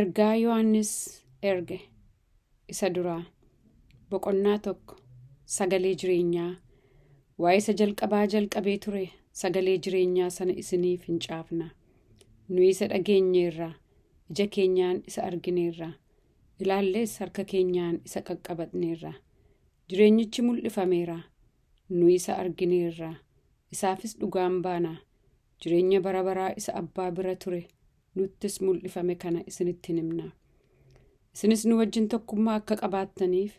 Ergaa Yohaannis erge isa duraa boqonnaa 1 sagalee jireenyaa. Waa'ee isa jalqabaa jalqabee ture sagalee jireenyaa sana isiniif hin caafna. Nuyi isa dhageenyeerra, ija keenyaan isa argineerra, ilaallees harka keenyaan isa qaqqabatneerra. Jireenyichi mul'ifameera, nuyi isa argineerra, isaafis dhugaan baana. Jireenya bara baraa isa abbaa bira ture nuttis mul'ifame kana isinitti himna. Isinis nu wajjin tokkummaa akka qabaattaniif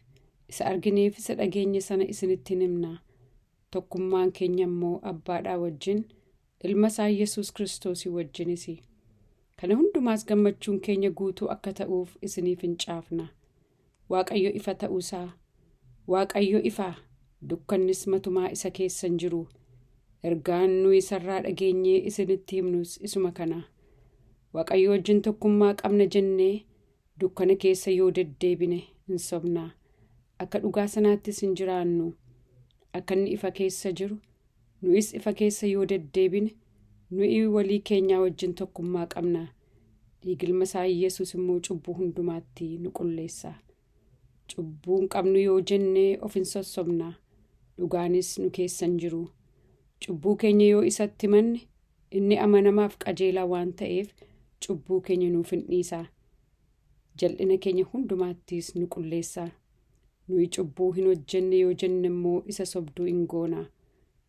isa argineef isa dhageenye sana isinitti himna. Tokkummaan keenya immoo abbaadhaa wajjin, ilma isaa Yesuus Kiristoosii wajjinis. Kana hundumaas gammachuun keenya guutuu akka ta'uuf isiniif hin caafna. Waaqayyo ifa ta'uusaa, Waaqayyo ifaa, dukkannis matumaa isa keessa hin jiru. Ergaan nuyi isarraa dhageenyee isinitti himnus isuma kana. Waaqayyo wajjin tokkummaa qabna jennee dukkana keessa yoo deddeebine hin sobnaa. Akka dhugaa sanaattis hin jiraannu. Akka inni ifa keessa jiru, nuyis ifa keessa yoo deddeebine, nuyi walii keenyaa wajjin tokkummaa qabna. Dhiigni ilma isaa Yesuus immoo cubbuu hundumaatti nu qulleessa. Cubbuu hin qabnu yoo jennee of hin sossobna. Dhugaanis nu keessa hin jiru. Cubbuu keenya yoo isatti himanne, inni amanamaaf qajeelaa waan ta'eef cubbuu keenya nuuf hin dhiisa. Jal'ina keenya hundumaattis nu qulleessa. Nuyi cubbuu hin hojjenne yoo jenne immoo isa sobduu hin goona.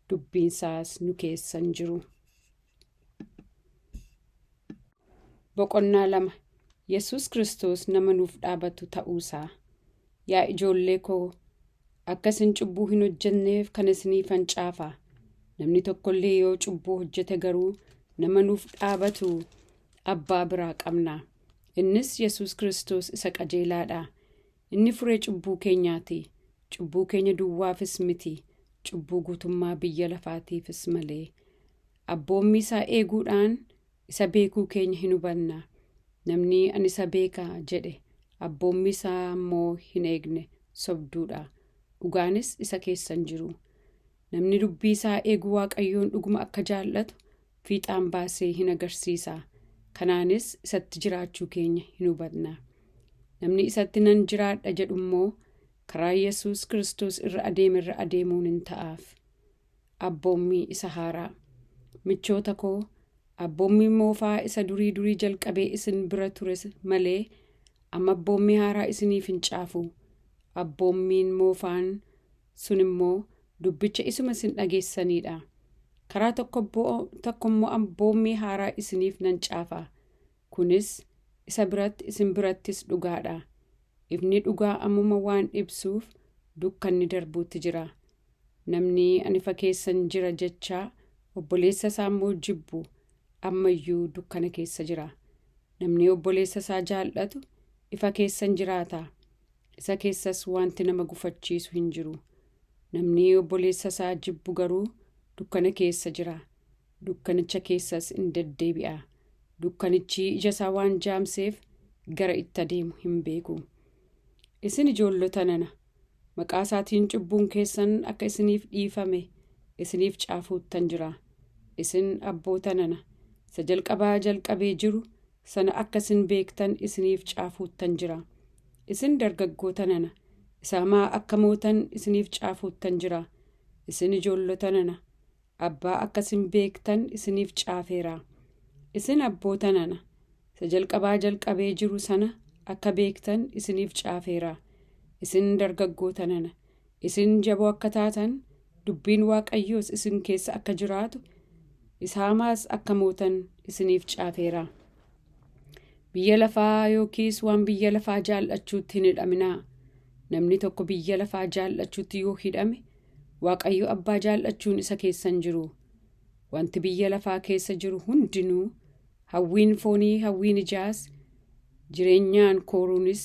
Dubbiin isaas nu keessa hin jiru. Boqonnaa 2 Yesuus Kiristoos nama nuuf dhaabatu ta'uusaa. Yaa ijoollee koo, akka isin cubbuu hin hojjenneef kan isiniifan caafa. Namni tokkollee yoo cubbuu hojjete garuu nama nuuf dhaabatu abbaa biraa qabna. Innis Yesuus Kiristoos isa qajeelaadha. Inni furee cubbuu keenyaati. Cubbuu keenya duwwaafis miti, cubbuu guutummaa biyya lafaatiifis malee. Abboommii isaa eeguudhaan isa beekuu keenya hin hubanna. Namni ani isa beeka jedhe, abboommii isaa immoo hin eegne sobduudha. Dhugaanis isa keessa hin jiru. Namni dubbii isaa eegu Waaqayyoon dhuguma akka jaallatu fiixaan baasee hin agarsiisa. Kanaanis isatti jiraachuu keenya hin hubanna. Namni isatti nan jiraadha jedhu immoo karaa Yesuus Kiristoos irra adeemuun hin ta'aaf. Abboommii isa haaraa. Michoota koo, abboommii moofaa isa durii jalqabee isin bira ture malee amma abboommii haaraa isiniif hin caafu. Abboommiin moofaan sun immoo dubbicha isuma isin dhageessanidha. Karaa tokko immoo abboommii haaraa isiniif nan caafa. Kunis isa biratti isin birattis dhugaadha. Ifni dhugaa ammuma waan ibsuuf dukkanni darbuutti jira. Namni ani ifa keessan jira jechaa obboleessa isaa immoo jibbu ammayyuu dukkana keessa jira. Namni obboleessa isaa jaallatu ifa keessan jiraata. Isa keessas wanti nama gufachiisu hin jiru. Namni obboleessa isaa jibbu garuu dukkana keessa jira. Dukkanicha keessas hin deddeebi'a. Dukkanichi ija isaa waan jaamseef gara itti adeemu hin beeku. Isin ijoollota nana, maqaa isaatiin cubbuun keessan akka isiniif dhiifame isiniif caafuuttan jira. Isin abboota nana, isa jalqabaa jalqabee jiru sana akka isin beektan isiniif caafuuttan jira. Isin dargaggoota nana, isa hamaa akka mootan isiniif caafuuttan jira. Isin ijoollota nana, abbaa akka isin beektan isiniif caafeera. Isin abboota nana, isa jalqabaa jalqabee jiru sana akka beektan isiniif caafeera. Isin dargaggoota nana, isin jaboo akka taatan, dubbiin Waaqayyoos isin keessa akka jiraatu, isa hamaas akka mootan isiniif caafeera. Biyya lafaa yookiis waan biyya lafaa jaallachuutti hin hidhaminaa. Namni tokko biyya lafaa jaallachuutti yoo hidhame, Waaqayyo abbaa jaallachuun isa keessa hin jiru. Wanti biyya lafaa keessa jiru hundinuu, hawwiin foonii, hawwiin ijaas, jireenyaan kooruunis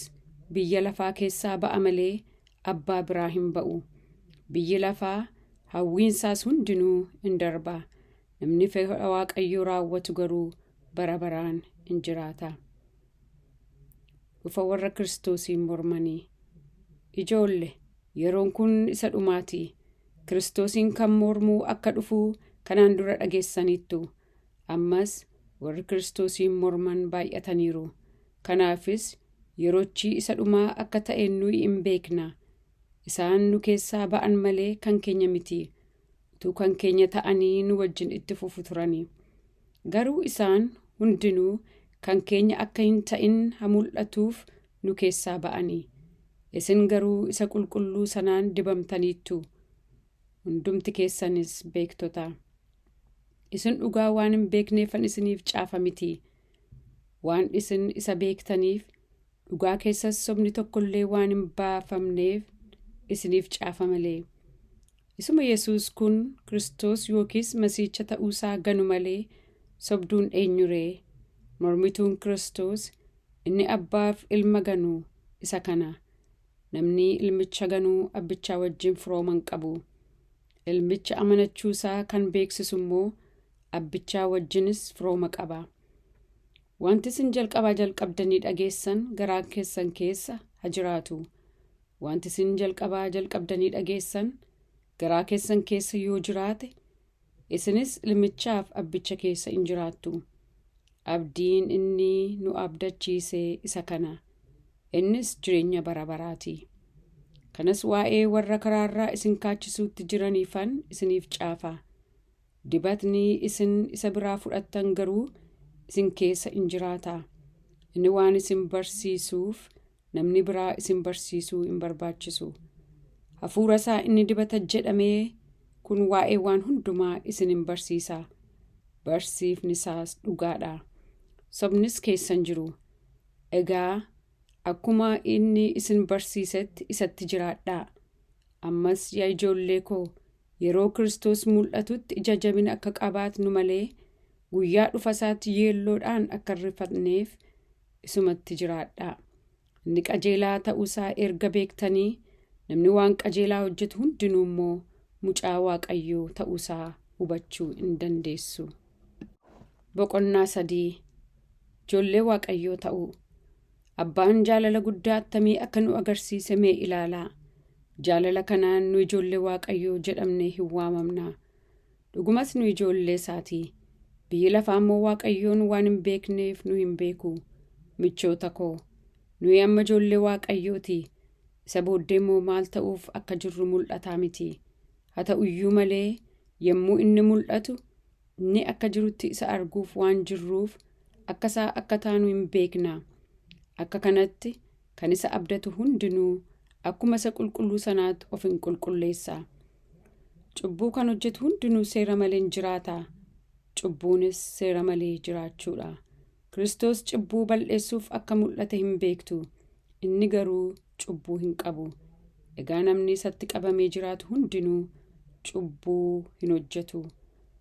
biyya lafaa keessaa ba'a malee abbaa biraa hin ba'u. Biyyi lafaa hawwiinsaas hundinuu hin darba. Namni fedha Waaqayyoo raawwatu garuu bara baraan hin jiraata. Dhufa warra Kiristoosiin mormanii. Ijoolle, yeroon kun isa dhumaati. Kiristoosiin kan mormuu akka dhufuu kanaan dura dhageessaniittu. Ammas warri Kiristoosiin morman baay'ataniiru. Kanaafis yeroochi isa dhumaa akka ta'e nuyi hin beekna. Isaan nu keessaa ba'an malee kan keenya miti. Utuu kan keenya ta'anii nu wajjin itti fufu turani. Garuu isaan hundinuu kan keenya akka hin ta'in mul'atuuf nu keessaa ba'ani. Isin garuu isa qulqulluu sanaan dibamtaniittu. Hundumti keessanis beektota. Isin dhugaa waan hin beekneefan isiniif caafa miti. Waan isin isa beektaniif dhugaa keessas sobni tokkollee waan hin baafamneef isiniif caafa malee. Isuma Yesuus kun Kiristoos yookiis Masiicha ta'uusaa ganu malee sobduun eenyu ree? Mormituun Kiristoos inni Abbaaf Ilma ganu isa kana. Namni Ilmicha ganuu Abbichaa wajjin firooman qabu. Ilmicha amanachuusaa kan beeksisu immoo Abbichaa wajjinis firooma qaba. Wanti isin jalqabdanii dhageessan garaa keessan keessa haa jiraatu. Wanti isin jalqabdanii dhageessan garaa keessan keessa yoo jiraate, isinis Ilmichaaf Abbicha keessa hin jiraattu. Abdiin inni nu abdachiise isa kana. Innis jireenya bara baraati. Kanas waa'ee warra karaarraa isin kaachisuutti jiraniifan isiniif caafa. Dibatni isin isa biraa fudhattan garuu isin keessa hin jiraata. Inni waan isin barsiisuuf namni biraa isin barsiisuu hin barbaachisu. Hafuura isaa inni dibata jedhamee kun waa'ee waan hundumaa isin hin barsiisa. Barsiifni isaas dhugaadha. Sobnis keessan jiru. Egaa akkuma inni isin barsiisetti isatti jiraadhaa. Ammas yaa ijoollee koo yeroo Kiristoos mul'atutti ija jabina akka qabaatnu malee guyyaa dhufa isaatti yeelloodhaan akka hin rifanneef isumatti jiraadhaa. Inni qajeelaa ta'uusaa erga beektanii namni waan qajeelaa hojjetu hundinuu immoo mucaa Waaqayyoo ta'uusaa hubachuu hin dandeessu. Boqonnaa 3. Ijoollee Waaqayyoo ta'uu. Abbaan jaalala guddaa attamii akka nu agarsiise mee ilaalaa. Jaalala kanaan nu ijoollee Waaqayyoo jedhamnee hin waamamna. Dhugumas nu ijoollee isaati. Biyyi lafaa immoo Waaqayyoon waan hin beekneef nu hin beeku. Michoota koo, nuyi amma ijoollee Waaqayyooti. Isa booddee immoo maal ta'uuf akka jirru mul'ataa miti. Haa ta'uyyuu malee yommuu inni mul'atu inni akka jirutti isa arguuf waan jirruuf akkasaa akka taanu hin beekna. Akka kanatti kan isa abdatu hundinuu akkuma isa qulqulluu sanaatti of hin qulqulleessa. Cubbuu kan hojjetu hundinuu seera malee hin jiraata. Cubbuunis seera malee jiraachuudha. Kiristoos cubbuu balleessuuf akka mul'ate hin beektu. Inni garuu cubbuu hin qabu. Egaa namni isatti qabamee jiraatu hundinuu cubbuu hin hojjetu.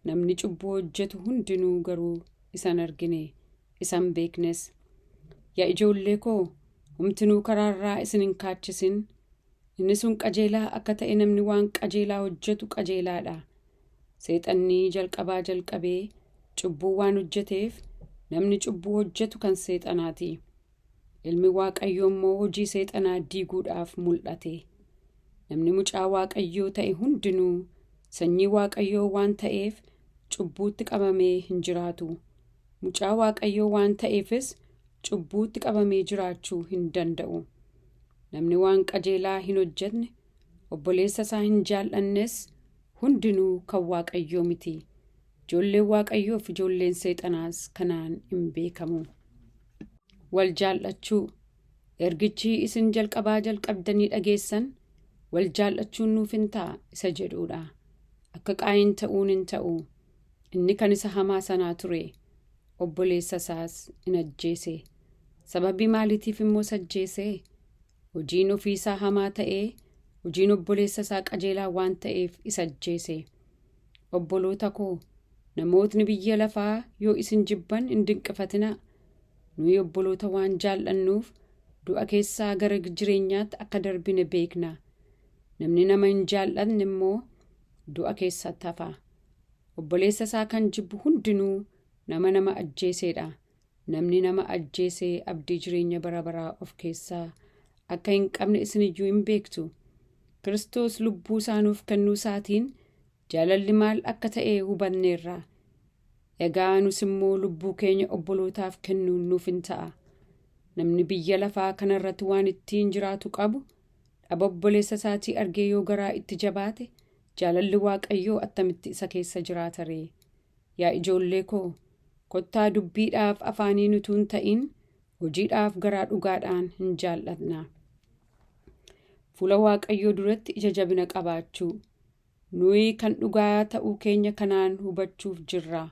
Namni cubbuu hojjetu hundinuu garuu isa hin argine, isa hin beeknes. Yaa ijoollee koo, humtinuu karaarraa isin hin kaachisin. Inni sun qajeelaa akka ta'e namni waan qajeelaa hojjetu qajeelaadha. Seexanni jalqabee cubbuu waan hojjeteef namni cubbuu hojjetu kan seexanaati. Ilmi Waaqayyoo immoo hojii seexanaa diiguudhaaf mul'ate. Namni mucaa Waaqayyoo ta'e hundinuu sanyii Waaqayyoo waan ta'eef cubbuutti qabamee hin jiraatu. Mucaa Waaqayyoo waan ta'eefis cubbuutti qabamee jiraachuu hin danda'u. Namni waan qajeelaa hin hojjenne, obboleessa isaa hin jaallannes hundinuu kan Waaqayyoo miti. Ijoolleen Waaqayyoo fi ijoolleen seexanaas kanaan hin beekamu. Wal jaallachuu. Ergichi isin jalqabdanii dhageessan wal jaallachuun nuuf hin ta'a isa jedhuudha. Akka Qaayin ta'uun hin ta'u. Inni kan isa hamaa sanaa ture. Obboleessa isaas in ajjeese. Sababii maaliitiif immoo ajjeese? Hojiin ofiisaa hamaa ta'ee, hojiin obboleessa isaa qajeelaa waan ta'eef isa ajjeese. Obboloota koo, namootni biyya lafaa yoo isin jibban hin dinqifatinaa. Nuyi obboloota waan jaallannuuf du'a keessaa gara jireenyaatti akka darbine beekna. Namni nama hin jaallanne immoo du'a keessatti hafa. Obboleessa isaa kan jibbu hundinuu nama ajjeeseedha. Namni nama ajjeesee abdii jireenya bara baraa of keessaa akka hin qabne isiniyyuu hin beektu. Kiristoos lubbuu isaa nuuf kennuu isaatiin jaalalli maal akka ta'e hubanneerra. Egaa nus immoo lubbuu keenya obbolootaaf kennuun nuuf hin ta'a. namni biyya lafaa kanarratti waan ittiin jiraatu qabu dhaba obboleessa isaatii argee yoo garaa itti jabaate jaalalli Waaqayyoo attamitti isa keessa jiraata ree? Yaa ijoollee koo, kottaa dubbiidhaaf afaaniin utuu hin ta'in hojiidhaaf garaa dhugaadhaan hin jaallatna. Fuula Waaqayyoo duratti ija jabina qabaachuu. Nuyi kan dhugaa ta'uu keenya kanaan hubachuuf jirra.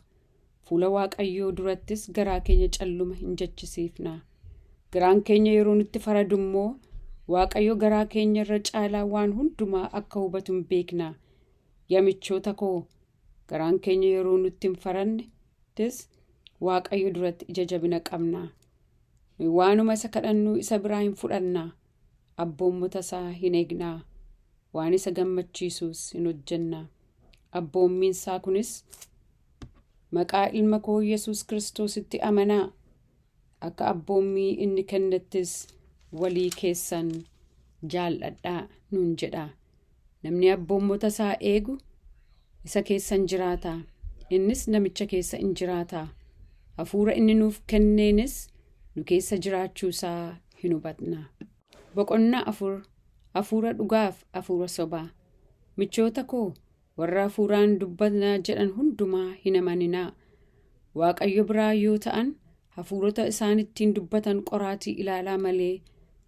Fuula Waaqayyoo durattis garaa keenya calluma hin jechisiifna. Garaan keenya yeroo nutti faradu immoo Waaqayyo garaa keenya irra caalaa waan hundumaa akka hubatu hin beekna. Yaa michoota koo, garaan keenya yeroo nutti hin faradnes Waaqayyo duratti ija jabina qabna. Nuyi waanuma isa kadhannu isa biraa hin fudhanna. Abboommota isaa hin eegnaa. Waan isa gammachiisus hin hojjenna. Abboommiin isaa kunis maqaa ilma koo Yesuus Kiristoositti amanaa. Akka abboommii inni kennettis walii keessan jaalladhaa nuun jedha. Namni abboommota isaa eegu isa keessan jiraata. Innis namicha keessa in jiraata. Hafuura inni nuuf kenneenis nu keessa jiraachuu isaa hin hubatna. Boqonnaa 4. Hafuura dhugaaf hafuura sobaa. Michoota koo, warra hafuuraan dubbatnaa jedhan hundumaa hin amaninaa. Waaqayyo biraa yoo ta'an hafuurota isaan ittiin dubbatan qoraatii ilaalaa malee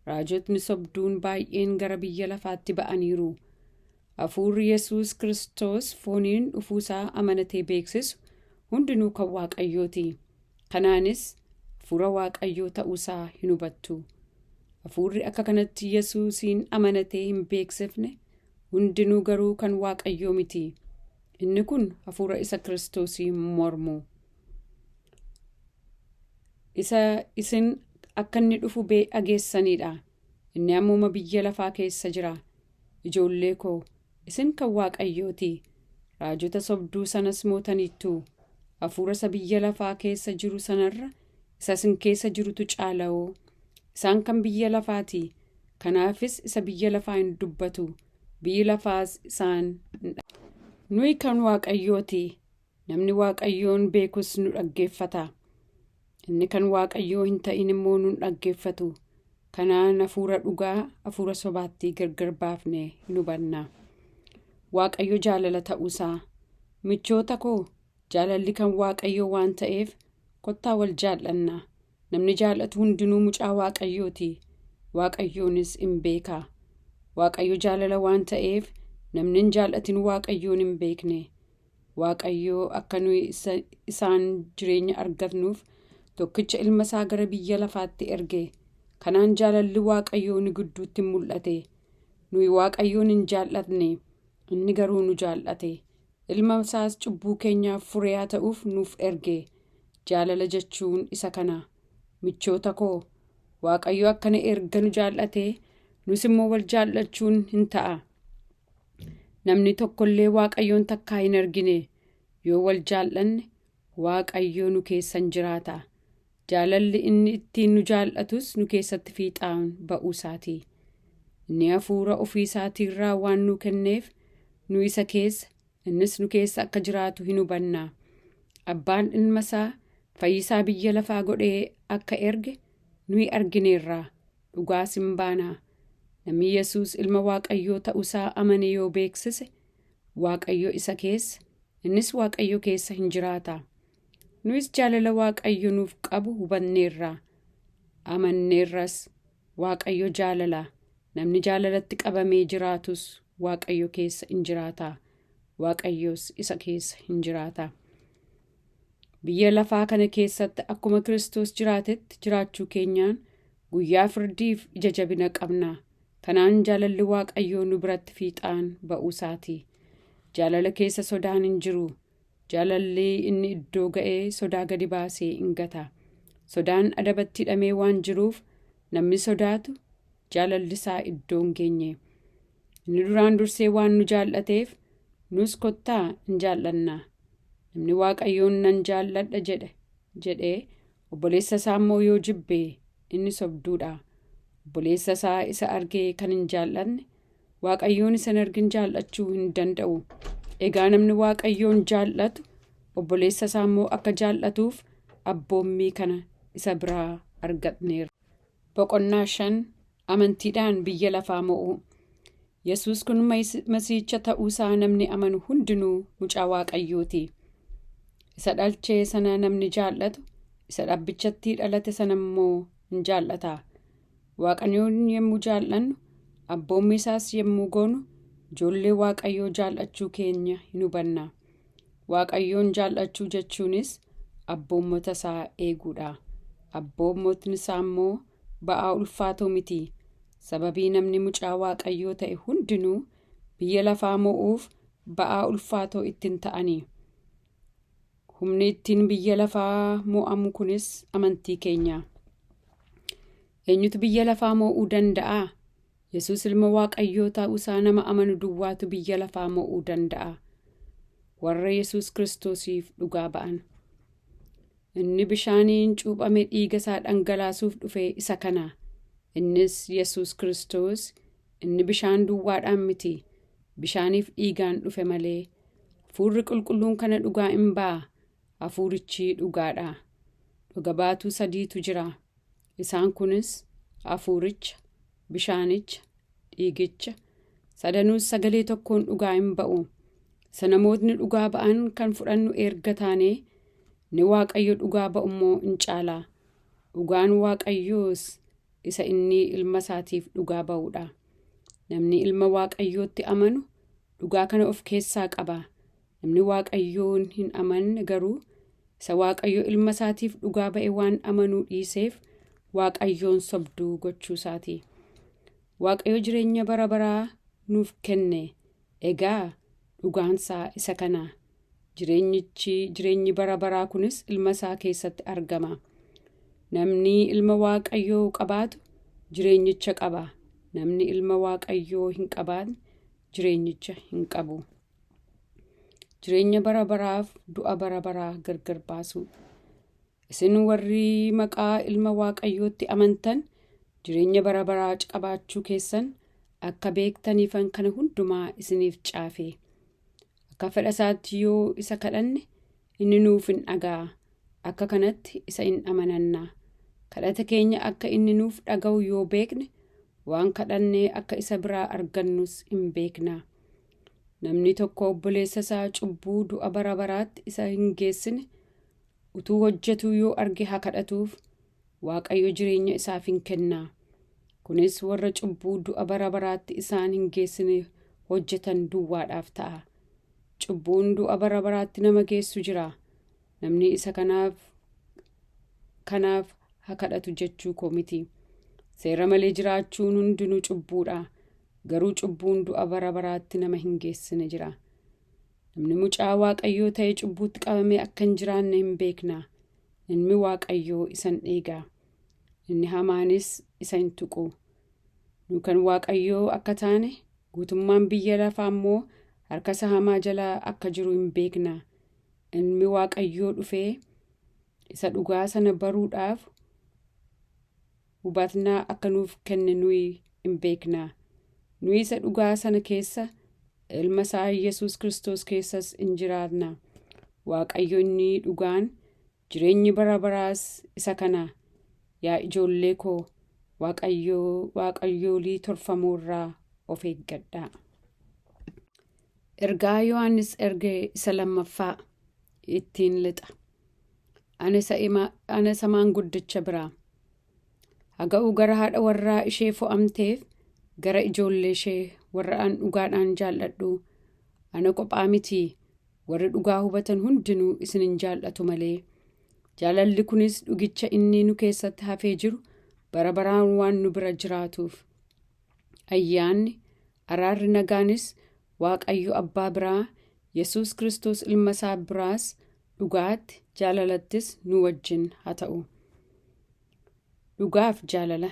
raajotni sobduun baay'een gara biyya lafaatti ba'aniiru. Hafuurri Yesuus Kiristoos fooniin dhufuusaa amanatee beeksisu hundinuu kan Waaqayyooti. Kanaanis hafuura Waaqayyoo ta'uusaa hin hubattu. Hafuurri akka kanatti Yesuusiin amanatee hin beeksifne hundinuu garuu kan Waaqayyoo miti. Inni kun hafuura isa Kiristoosiin mormu. Isa isin akka inni dhufu dhageessanidha. Inni ammuma biyya lafaa keessa jira. Ijoollee koo, isin kan Waaqayyooti. Raajota sobduu sanas mootaniittu. Hafuura isa biyya lafaa keessa jiru sanarra isa isin keessa jirutu caala'oo. Isaan kan biyya lafaati. Kanaafis isa biyya lafaa hin dubbatu. Biyyi lafaas isaan. Nuyi kan Waaqayyooti. Namni Waaqayyoon beekus nu dhaggeeffata. Inni kan Waaqayyoo hin ta'in immoo nu dhaggeeffatu. Kanaan hafuura dhugaa hafuura sobaatti gargar baafne hin hubanna. Waaqayyo jaalala ta'uusaa. Michoota koo, jaalalli kan Waaqayyoo waan ta'eef kottaa wal jaallanna. Namni jaallatu hundinuu mucaa Waaqayyooti. Waaqayyoonis in beeka. Waaqayyo jaalala waan ta'eef namni hin jaallatin Waaqayyoon hin beekne. Waaqayyoo akka nuyi isaan jireenya argatnuuf tokkicha ilma isaa gara biyya lafaatti erge. Kanaan jaalalli Waaqayyoo ni gidduutti mul'ate. Nuyi Waaqayyoon hin jaallatne, inni garuu nu jaallate. Ilma isaas cubbuu keenyaaf furee ta'uuf nuuf erge. Jaalala jechuun isa kana. Michoota koo, Waaqayyo akkana erga nu jaallatee nus immoo wal jaallachuun hin ta'a. Namni tokkollee Waaqayyoon takkaa hin argine. Yoo wal jaallanne Waaqayyoo nu keessan jiraata. Jaalalli inni ittiin nu jaallatus nu keessatti fiixaan ba'uusaati. Inni hafuura ofii isaatiirraa waan nu kenneef nu isa keessa, innis nu keessa akka jiraatu hin hubanna. Abbaan ilma isaa fayyisaa biyya lafaa godhee akka erge nuyi argineerra. Dhugaas hin baana. Namni Yesuus ilma Waaqayyoo ta'uusaa amane yoo beeksise Waaqayyo isa keessa, innis Waaqayyo keessa hin jiraata. Nuyis jaalala Waaqayyo nuuf qabu hubanneerra. Amanneerras. Waaqayyo jaalala. Namni jaalalatti qabamee jiraatus Waaqayyo keessa hin jiraata. Waaqayyos isa keessa hin jiraata. Biyya lafaa kana keessatti akkuma Kiristoos jiraatetti jiraachuu keenyaan guyyaa firdiif ija jabina qabna. Kanaan jaalalli Waaqayyoo nu biratti fiixaan ba'uusaati. Jaalala keessa sodaan hin jiru. Jaalalli inni iddoo ga'ee sodaa gadi baasee hin gata. Sodaan adabatti hidhamee waan jiruuf namni sodaatu jaalalli isaa iddoo hin geenye. Inni duraan dursee waan nu jaallateef nus kottaa hin jaallanna. Namni Waaqayyoon nan jaalladha jedhee obboleessa isaa immoo yoo jibbe inni sobduudha. Obboleessa isaa isa argee kan hin jaallanne Waaqayyoon isa hin argin jaallachuu hin danda'u. Egaa namni Waaqayyoon jaallatu obboleessa isaa immoo akka jaallatuuf abboommii kana isa biraa argatneera. Boqonnaa 5 Amantiidhaan biyya lafaa mo'uu. Yesuus kun Masiihicha ta'uusaa namni amanu hundinuu mucaa Waaqayyooti. Isa dhalchee sana namni jaallatu, isa dhabbichatti dhalate sana immoo hin jaallata. Waaqayyoon yemmuu jaallannu, abboommii isaas yemmuu goonu, ijoollee Waaqayyoo jaallachuu keenya hin hubanna. Waaqayyoon jaallachuu jechuunis abboommota isaa eeguudha. Abboommotni isaa immoo ba'aa ulfaatoo miti. Sababii namni mucaa Waaqayyoo ta'e hundinuu biyya lafaa mo'uuf ba'aa ulfaatoo ittiin ta'anii. Humni ittiin biyya lafaa mo'amu kunis amantii keenya. Eenyutu biyya lafaa mo'uu danda'a? Yesuus ilma Waaqayyoo ta'uusaa nama amanu duwwaatu biyya lafaa mo'uu danda'a. Warra Yesuus Kiristoosiif dhugaa ba'an. Inni bishaaniin cuuphame dhiiga isaa dhangalaasuuf dhufe isa kana. Innis Yesuus Kiristoos, inni bishaan duwwaadhaan miti, bishaaniif dhiigaan dhufe malee. Hafuurri qulqulluun kana dhugaa hin ba'a. Hafuurichi dhugaadha. Dhuga baatuu sadiitu jira. Isaan kunis hafuuricha, bishaanicha, dhiigicha. Sadanuus sagalee tokkoon dhugaa hin ba'u. Isa namootni dhugaa ba'an kan fudhannu erga taanee, ni Waaqayyo dhugaa ba'u immoo hin caala. Dhugaan Waaqayyoos isa inni ilma isaatiif dhugaa ba'uudha. Namni ilma Waaqayyootti amanu dhugaa kana of keessaa qaba. Namni Waaqayyoon hin amanne garuu isa Waaqayyo ilma isaatiif dhugaa ba'e waan amanuu dhiiseef Waaqayyoon sobduu gochuu isaati. Waaqayyo jireenya bara baraa nuuf kenne. Egaa dhugaansaa isa kana. Jireenyi bara baraa kunis ilma isaa keessatti argama. Namni ilma Waaqayyoo qabaatu jireenyicha qaba. Namni ilma Waaqayyoo hin qabaanne jireenyicha hin qabu. Jireenya bara baraaf du'a bara baraa gargar baasu. Isin warri maqaa ilma Waaqayyootti amantan jireenya bara baraa qabaachuu keessan akka beektaniifan kana hundumaa isiniif caafe. Akka fedha isaatti yoo isa kadhanne inni nuuf hin dhaga'a. Akka kanatti isa hin amananna. Kadhata keenya akka inni nuuf dhaga'u yoo beekne waan kadhannee akka isa biraa argannus hin beekna. Namni tokko obboleessa isaa cubbuu du'a bara baraatti isa hin geessine utuu hojjetuu yoo arge haa kadhatuuf. Waaqayyo jireenya isaaf hin kenna. Kunis warra cubbuu du'a bara baraatti isaan hin geessine hojjetan duwwaadhaaf ta'a. Cubbuun du'a bara baraatti nama geessu jira. Namni isa kanaaf haa kadhatu jechuu koo miti. Seera malee jiraachuun hundinuu cubbuudha. Garuu cubbuun du'a bara baraatti nama hin geessine jira. Namni mucaa Waaqayyoo ta'e cubbuutti qabamee akka hin jiraanne hin beekna. Ilmi Waaqayyoo isa hin eega. Inni hamaanis isa hin tuqu. Nu kan Waaqayyoo akka taane guutummaan biyya lafaa immoo harka isa hamaa jalaa akka jiru hin beekna. Ilmi Waaqayyoo dhufee isa dhugaa sana baruudhaaf hubannaa akka nuuf kenne nuyi hin beekna. Nuyi isa dhugaa sana keessa ilma isaa Yesuus Kiristoos keessas hin jiraanna. Waaqayyo inni dhugaan jireenyi bara baraas isa kana. Yaa ijoollee koo waaqayyoolii tolfamoorraa of eeggadhaa. Ergaa Yohaannis erge isa lammaffaa ittiin lixa. Ana isa maanguddicha biraa. Haga'u gara haadha warraa ishee fo'amteef gara ijoollee ishee warra an dhugaadhaan jaalladhu. Ana qophaa miti. Warri dhugaa hubatan hundinuu isin hin jaallatu malee. Jaalalli kunis dhugicha inni nu keessatti hafee jiru bara baraan waan nu bira jiraatuuf. Ayyaanni, araarri nagaanis Waaqayyo Abbaa biraa, Yesuus Kiristoos ilma isaa biraas dhugaatti jaalalattis nu wajjin haa ta'u. Dhugaaf jaalala.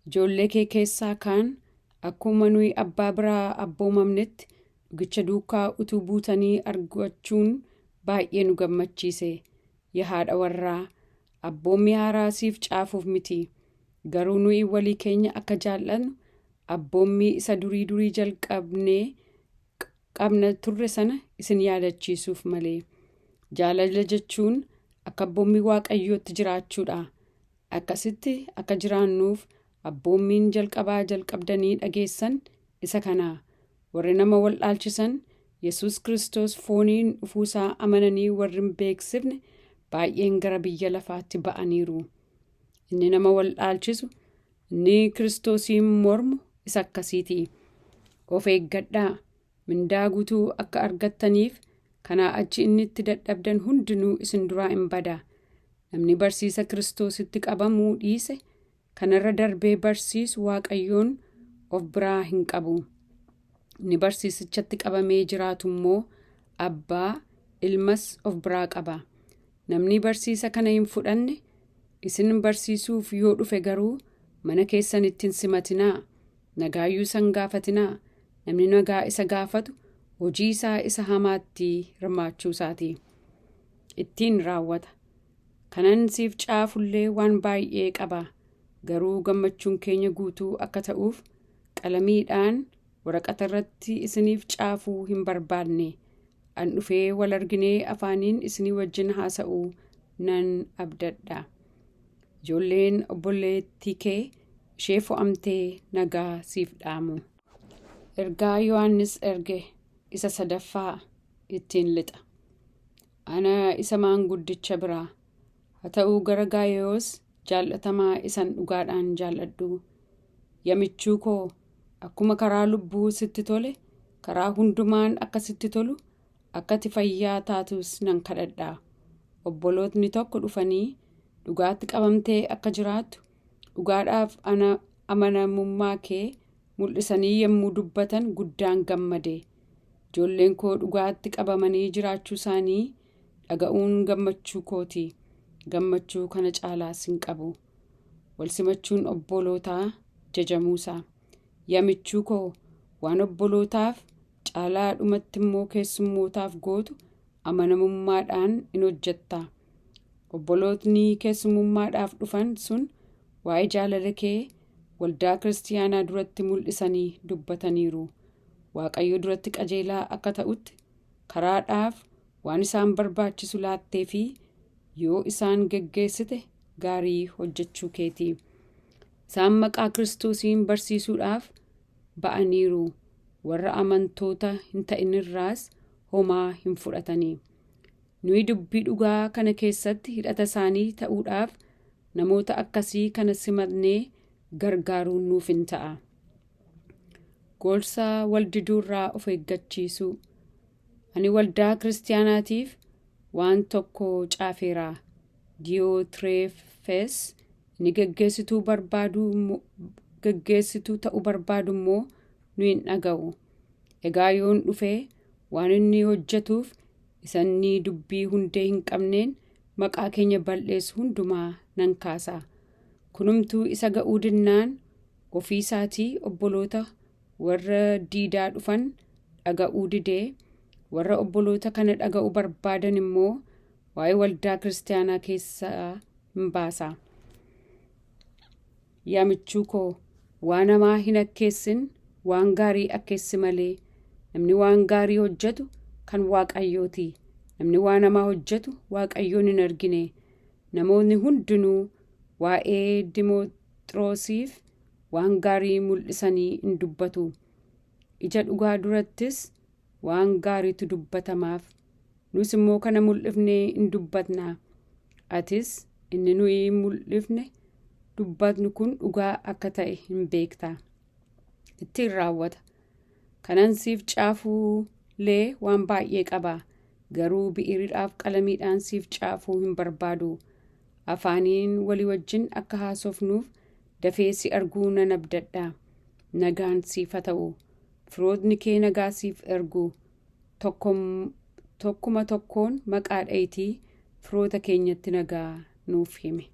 Ijoollee kee keessaa kaan akkuma nuyi Abbaa biraa abboomamnetti dhugicha duukaa utuu buutanii argachuun baay'ee nu gammachiise. Yaa haadha warraa, abboommii haaraa siif caafuuf miti. Garuu nuyi walii keenya akka jaallannu abboommii isa durii jalqabnee qabna turre sana isin yaadachiisuuf malee. Jaalala jechuun akka abboommii Waaqayyootti jiraachuudha. akkasitti akka jiraannuuf abboommiin jalqabdanii dhageessan isa kanaa. Warri nama waldhaalchisan Yesuus Kiristoos fooniin dhufuusaa amananii warri hin beeksifne baay'een gara biyya lafaatti ba'aniiru. Inni nama waldhaalchisu, inni Kiristoosiin mormu isa akkasiiti. Of eeggadhaa, mindaa guutuu akka argattaniif kanaa achi inni itti dadhabdan hundinuu isin duraa hin bada. Namni barsiisa Kiristoositti qabamuu dhiise kanarra darbee barsiisu Waaqayyoon of biraa hin qabu. Inni barsiisichatti qabamee jiraatu immoo Abbaa, Ilmas of biraa qaba. Namni barsiisa kana hin fudhanne isin barsiisuuf yoo dhufe garuu mana keessanitti hin simatinaa. Nagaayyuu isa hin gaafatinaa. Namni nagaa isa gaafatu hojii isaa isa hamaatti hirmaachuu isaati. Ittiin raawwata. Kanan siif caafullee waan baay'ee qaba. Garuu gammachuun keenya guutuu akka ta'uuf qalamiidhaan waraqata irratti isiniif caafuu hin barbaadne. An dhufee wal arginee afaaniin isinii wajjin haasa'uu nan abdadha. Ijoolleen obboleettii kee ishee fo'amtee nagaa siif dhaamu. Ergaa Yohaannis erge isa 3ffaa ittiin lixa. Ana isa maanguddicha biraa. Haa ta'uu gara Gaayoos jaallatamaa isan dhugaadhaan jaalladhu. Yamichuu koo akkuma karaa lubbuu sitti tole, karaa hundumaan akka sitti tolu, akka ati fayyaa taatus nan kadhadha. Obbolootni tokko dhufanii dhugaatti qabamtee akka jiraattu, dhugaadhaaf amanamummaa kee mul'isanii yommuu dubbatan guddaan gammade. Ijoolleen koo dhugaatti qabamanii jiraachuu isaanii dhaga'uun gammachuu kooti. Gammachuu kana caalaas hin qabu. Wal simachuun obbolootaa jajamuusaa. Yamichuu koo waan obbolootaaf caalaa dhumatti immoo keessummootaaf gootu amanamummaadhaan in hojjetta. Obbolootni keessummummaadhaaf dhufan sun waa'ee jaalala kee waldaa kiristaanaa duratti mul'isanii dubbataniiru. Waaqayyo duratti qajeelaa akka ta'utti karaadhaaf waan isaan barbaachisu laattee fi yoo isaan geggeessite gaarii hojjechuu keeti. Isaan maqaa Kiristoosiin barsiisuudhaaf ba'aniiru. Warra amantoota hin ta'inirraas homaa hin fudhatanii. Nuyi dubbii dhugaa kana keessatti hidhata isaanii ta'uudhaaf namoota akkasii kana simannee gargaaruun nuuf hin ta'a. Gorsa waldiduurraa of eeggachiisuu. Ani waldaa kiristaanaatiif waan tokko caafeera. Diyootireefes inni geggeessituu ta'uu barbaadu immoo nu hin dhaga'u. Egaa yoon dhufee waan inni hojjetuuf isanni dubbii hundee hin qabneen maqaa keenya balleessu hundumaa nan kaasa. Kunumtuu isa ga'uu dinnaan ofii isaatii obboloota warra diidaa dhufan dhaga'uu didee, warra obboloota kana dhaga'uu barbaadan immoo waa'ee waldaa kiristaanaa keessaa hin baasa. Yaamichuu koo waan hamaa hin akkeessin, waan gaarii akkeessi malee. Namni waan gaarii hojjetu kan Waaqayyooti. Namni waan hamaa hojjetu Waaqayyoon hin argine. Namoonni hundinuu waa'ee Dimooxiroosiif waan gaarii mul'isanii hin dubbatu. Ija dhugaa durattis waan gaariitu dubbatamaaf. Nus immoo kana mul'ifnee hin dubbatna. Atis inni nuyi mul'ifne dubbatnu kun dhugaa akka ta'e hin beekta. Ittiin raawwata. Kanan siif caafuulee waan baay'ee qaba. Garuu bi'iriidhaaf qalamiidhaan siif caafuu hin barbaadu. Afaaniin walii wajjin akka haasofnuuf dafee si arguu nan abdadha. Nagaan siif haa ta'u. Firootni kee nagaa siif ergu. Tokkuma tokkoon maqaa dha'iitii firoota keenyatti nagaa nuuf hime.